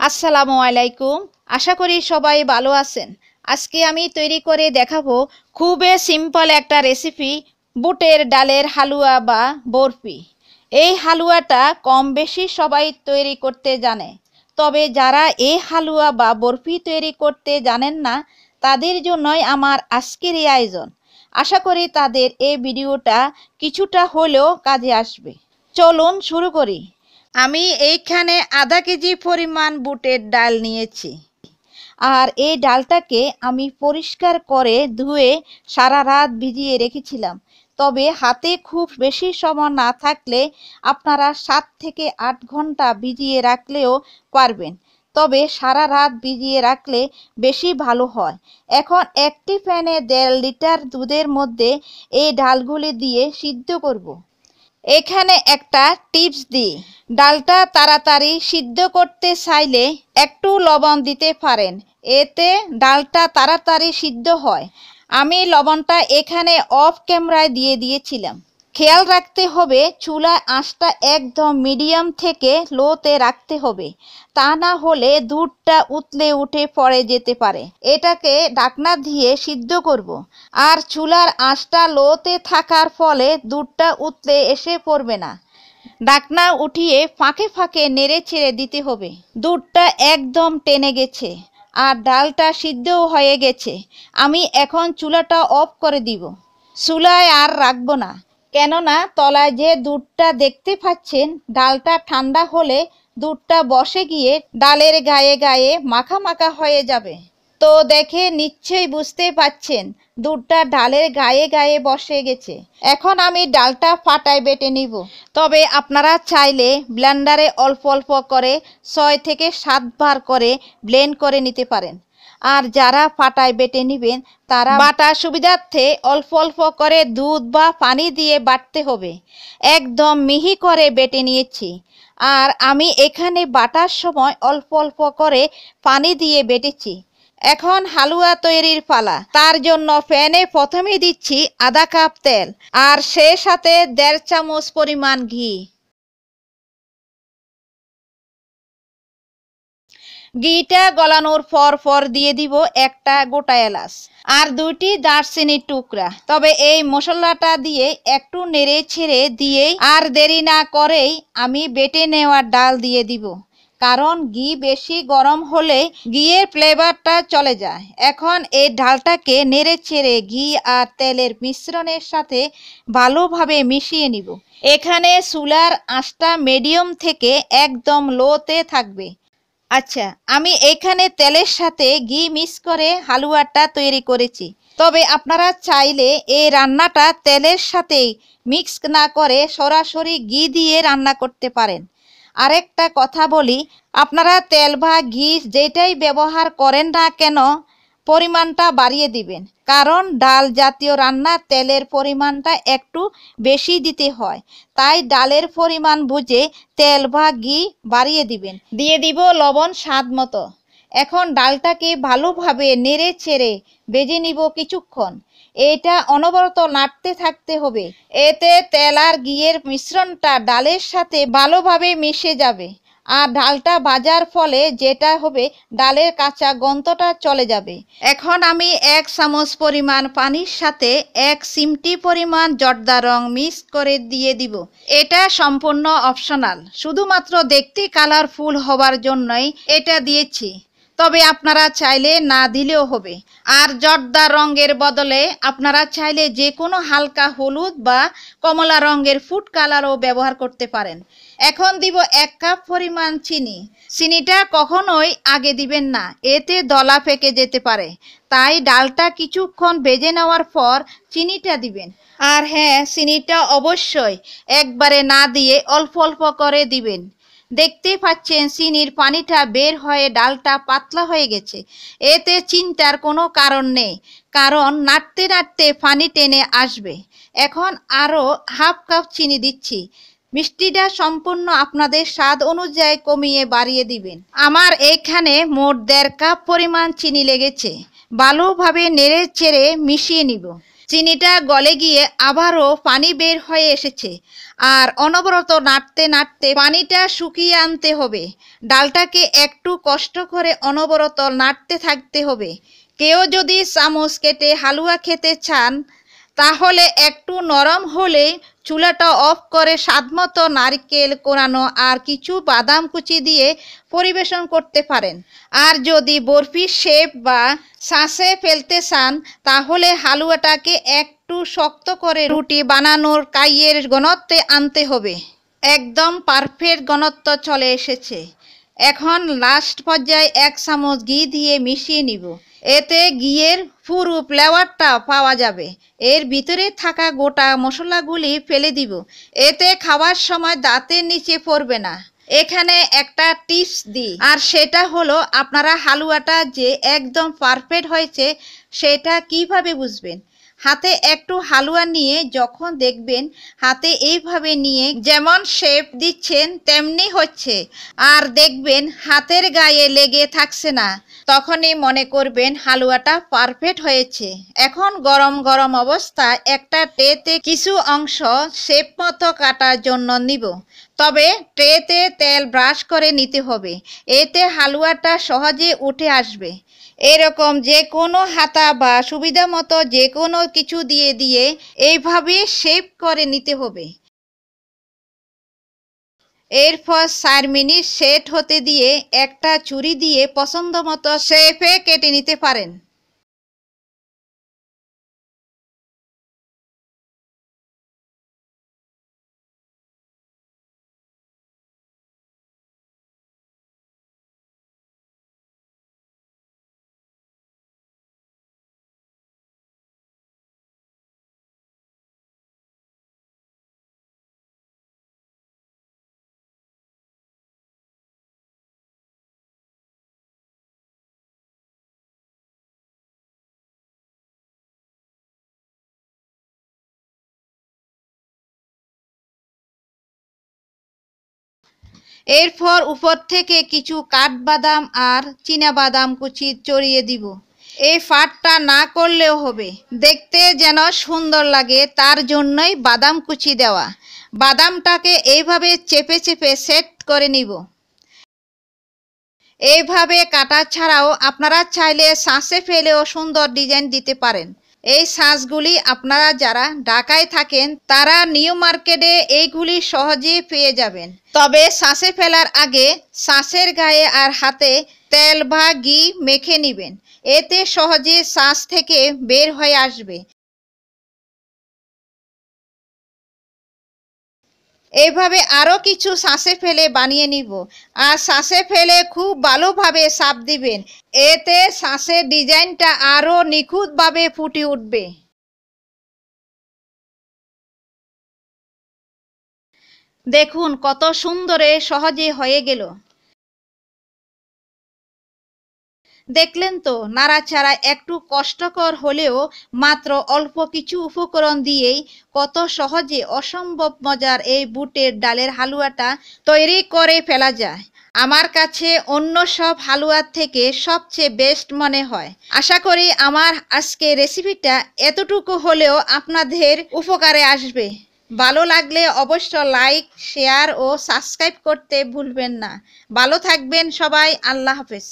আসসালামু আলাইকুম। আশা করি সবাই ভালো আছেন। আজকে আমি তৈরি করে দেখাবো খুবই সিম্পল একটা রেসিপি, বুটের ডালের হালুয়া বা বরফি। এই হালুয়াটা কম বেশি সবাই তৈরি করতে জানে, তবে যারা এই হালুয়া বা বরফি তৈরি করতে জানেন না তাদের জন্যই আমার আজকের এই আয়োজন। আশা করি তাদের এই ভিডিওটা কিছুটা হলেও কাজে আসবে। চলুন শুরু করি। আমি এইখানে আধা কেজি পরিমাণ বুটের ডাল নিয়েছি, আর এই ডালটাকে আমি পরিষ্কার করে ধুয়ে সারা রাত ভিজিয়ে রেখেছিলাম। তবে হাতে খুব বেশি সময় না থাকলে আপনারা 7 থেকে 8 ঘন্টা ভিজিয়ে রাখলেও পারবেন, তবে সারা রাত ভিজিয়ে রাখলে বেশি ভালো হয়। এখন একটি প্যানে 1.5 লিটার দুধের মধ্যে এই ডালগুলি দিয়ে সিদ্ধ করব। এখানে একটা টিপস দিই, ডালটা তাড়াতাড়ি সিদ্ধ করতে চাইলে একটু লবণ দিতে পারেন, এতে ডালটা তাড়াতাড়ি সিদ্ধ হয়। আমি লবণটা এখানে অফ ক্যামেরায় দিয়ে দিয়েছিলাম। খেয়াল রাখতে হবে চুলার আঁচটা একদম মিডিয়াম থেকে লোতে রাখতে হবে, তা না হলে দুধটা উতলে উঠে পড়ে যেতে পারে। এটাকে ঢাকনা দিয়ে সিদ্ধ করব, আর চুলার আঁচটা লোতে থাকার ফলে দুধটা উতলে এসে পড়বে না। ঢাকনা উঠিয়ে ফাঁকে ফাঁকে নেড়ে ছেড়ে দিতে হবে। দুধটা একদম টেনে গেছে আর ডালটা সিদ্ধও হয়ে গেছে। আমি এখন চুলাটা অফ করে দিব। চুলায় আর রাখবো না, কেননা তলায় যে দুধটা দেখতে পাচ্ছেন ডালটা ঠান্ডা হলে দুধটা বসে গিয়ে ডালের গায়ে গায়ে মাখা মাখা হয়ে যাবে। তো দেখে নিশ্চয়ই বুঝতে পাচ্ছেন দুধটা ডালের গায়ে গায়ে বসে গেছে। এখন আমি ডালটা ফাটায় বেটে নিব। তবে আপনারা চাইলে ব্লেন্ডারে অল্প অল্প করে 6 থেকে 7 বার করে ব্লেন্ড করে নিতে পারেন। আর যারা ফাটায় বেটে নেবেন তারা বাটার সুবিধার্থে অল্প অল্প করে দুধ বা পানি দিয়ে বাটতে হবে। একদম মিহি করে বেটে নিয়েছি, আর আমি এখানে বাটার সময় অল্প অল্প করে পানি দিয়ে বেটেছি। এখন হালুয়া তৈরির পালা। তার জন্য প্যানে প্রথমে দিচ্ছি আধা কাপ তেল, আর সে সাথে 1.5 চামচ পরিমাণ ঘি। ঘিটা গলানোর পর দিয়ে দিব একটা গোটা এলাচ আর 2টি দারচিনির টুকরা। তবে এই মশলাটা দিয়ে একটু নেড়ে ছেড়ে দিয়ে আর দেরি না করেই আমি বেটে নেওয়া ডাল দিয়ে দিব, কারণ ঘি বেশি গরম হলে ঘিয়ের ফ্লেভারটা চলে যায়। এখন এই ডালটাকে নেড়ে ছেড়ে ঘি আর তেলের মিশ্রণের সাথে ভালোভাবে মিশিয়ে নিব। এখানে চুলার আঁচটা মিডিয়াম থেকে একদম লোতে থাকবে। আচ্ছা, আমি এখানে তেলের সাথে ঘি মিক্স করে হালুয়াটা তৈরি করেছি। তবে আপনারা চাইলে এই রান্নাটা তেলের সাথে মিক্স না করে সরাসরি ঘি দিয়ে রান্না করতে পারেন। আরেকটা কথা বলি, আপনারা তেল বা ঘি যেটাই ব্যবহার করেন না কেন পরিমাণটা বাড়িয়ে দিবেন, কারণ ডাল জাতীয় রান্নার তেলের পরিমাণটা একটু বেশি দিতে হয়। তাই ডালের পরিমাণ বুঝে তেল বা ঘি বাড়িয়ে দিবেন। দিয়ে দিব লবণ স্বাদ মতো। এখন ডালটাকে ভালোভাবে নেড়ে ছেড়ে ভেজে নিব কিছুক্ষণ। এটা অনবরত নাড়তে থাকতে হবে, এতে তেল আর ঘিয়ের মিশ্রণটা ডালের সাথে ভালোভাবে মিশে যাবে। আর ডালটা ভাজার ফলে যেটা হবে ডালের কাঁচা গন্ধটা চলে যাবে। এখন আমি 1 চামচ পরিমাণ পানির সাথে 1 চিমটি পরিমাণ জর্দা রং মিক্স করে দিয়ে দিব। এটা সম্পূর্ণ অপশনাল, শুধুমাত্র দেখতে কালারফুল হওয়ার জন্যই এটা দিয়েছি, তবে আপনারা চাইলে না দিলেও হবে। আর জর্দা রঙের বদলে আপনারা চাইলে যে কোনো হালকা হলুদ বা কমলা রঙের ফুড কালারও ব্যবহার করতে পারেন। এখন দিব 1 কাপ পরিমাণ চিনি। চিনিটা কখনোই আগে দিবেন না, এতে দলা পেকে যেতে পারে। তাই ডালটা কিছুক্ষণ ভেজে নেওয়ার পর চিনিটা দিবেন। আর হ্যাঁ, চিনিটা অবশ্যই একবারে না দিয়ে অল্প অল্প করে দিবেন। দেখতে পাচ্ছেন চিনির পানিটা বের হয়ে ডালটা পাতলা হয়ে গেছে। এতে চিন্তার কোনো কারণ নেই, কারণ নাড়তে নাড়তে পানি টেনে আসবে। এখন আরও হাফ কাপ চিনি দিচ্ছি। মিষ্টিটা সম্পূর্ণ আপনাদের স্বাদ অনুযায়ী কমিয়ে বাড়িয়ে দিবেন। আমার এখানে মোট 1.5 কাপ পরিমাণ চিনি লেগেছে। ভালোভাবে নেড়ে চেড়ে মিশিয়ে নিব। চিনিটা গলে গিয়ে আবারও পানি বের হয়ে এসেছে। আর অনবরত নাড়তে নাড়তে পানিটা শুকিয়ে আনতে হবে। ডালটাকে একটু কষ্ট করে অনবরত নাড়তে থাকতে হবে। কেউ যদি চামচ কেটে হালুয়া খেতে চান তাহলে একটু নরম হলে চুলাটা অফ করে স্বাদমতো নারকেল কোরানো আর কিছু বাদাম কুচি দিয়ে পরিবেশন করতে পারেন। আর যদি বরফির শেপ বা শাঁসে ফেলতে চান তাহলে হালুয়াটাকে একটু শক্ত করে রুটি বানানোর কাইয়ের ঘনত্বে আনতে হবে। একদম পারফেক্ট ঘনত্ব চলে এসেছে। এখন লাস্ট পর্যায়ে 1 চামচ ঘি দিয়ে মিশিয়ে নিব। এতে ঘিয়ের পুরো ফ্লেভারটা পাওয়া যাবে। এর ভিতরে থাকা গোটা মশলাগুলি ফেলে দিব। এতে খাওয়ার সময় দাঁতের নিচে পড়বে না। এখানে একটা টিপস দিই, আর সেটা হলো আপনারা হালুয়াটা যে একদম পারফেক্ট হয়েছে সেটা কিভাবে বুঝবেন। হাতে একটু হালুয়া নিয়ে যখন দেখবেন হাতে এইভাবে নিয়ে যেমন শেপ দিচ্ছেন তেমনি হচ্ছে, আর দেখবেন হাতের গায়ে লেগে থাকছে না, তখনই মনে করবেন হালুয়াটা পারফেক্ট হয়েছে। এখন গরম গরম অবস্থায় একটা ট্রেতে কিছু অংশ শেপ মতো কাটার জন্য নিব। তবে ট্রেতে তেল ব্রাশ করে নিতে হবে, এতে হালুয়াটা সহজে উঠে আসবে। এরকম যে কোনো হাতা বা সুবিধা মতো যে কোনো কিছু দিয়ে দিয়ে এইভাবে শেপ করে নিতে হবে। এরপর 4 মিনিট সেট হতে দিয়ে একটা ছুরি দিয়ে পছন্দ মতো শেপে কেটে নিতে পারেন। এরপর উপর থেকে কিছু কাঠবাদাম আর চীনাবাদাম কুচি ছড়িয়ে দিব। এই ফাটটা না করলেও হবে, দেখতে যেন সুন্দর লাগে তার জন্যই বাদাম কুচি দেওয়া। বাদামটাকে এইভাবে চেপে চেপে সেট করে নিব। এইভাবে কাটা ছাড়াও আপনারা চাইলে শাঁসে ফেলেও সুন্দর ডিজাইন দিতে পারেন। এই শাঁসগুলি আপনারা যারা ঢাকায় থাকেন তারা নিউ মার্কেটে এইগুলি সহজেই পেয়ে যাবেন। তবে শাঁসে ফেলার আগে শাঁসের গায়ে আর হাতে তেল বা ঘি মেখে নেবেন, এতে সহজে শাঁস থেকে বের হয়ে আসবে। এইভাবে আরও কিছু শাঁসে ফেলে বানিয়ে নিব। আর শাঁসে ফেলে খুব ভালোভাবে চাপ দিবেন, এতে শাঁসের ডিজাইনটা আরও নিখুঁতভাবে ফুটে উঠবে। দেখুন কত সুন্দরে সহজে হয়ে গেল। দেখলেন তো, নাড়াচাড়া একটু কষ্টকর হলেও মাত্র অল্প কিছু উপকরণ দিয়েই কত সহজে অসম্ভব মজার এই বুটের ডালের হালুয়াটা তৈরি করে ফেলা যায়। আমার কাছে অন্য সব হালুয়ার থেকে সবচেয়ে বেস্ট মনে হয়। আশা করি আমার আজকে রেসিপিটা এতটুকু হলেও আপনাদের উপকারে আসবে। ভালো লাগলে অবশ্য লাইক, শেয়ার ও সাবস্ক্রাইব করতে ভুলবেন না। ভালো থাকবেন সবাই। আল্লাহ হাফেজ।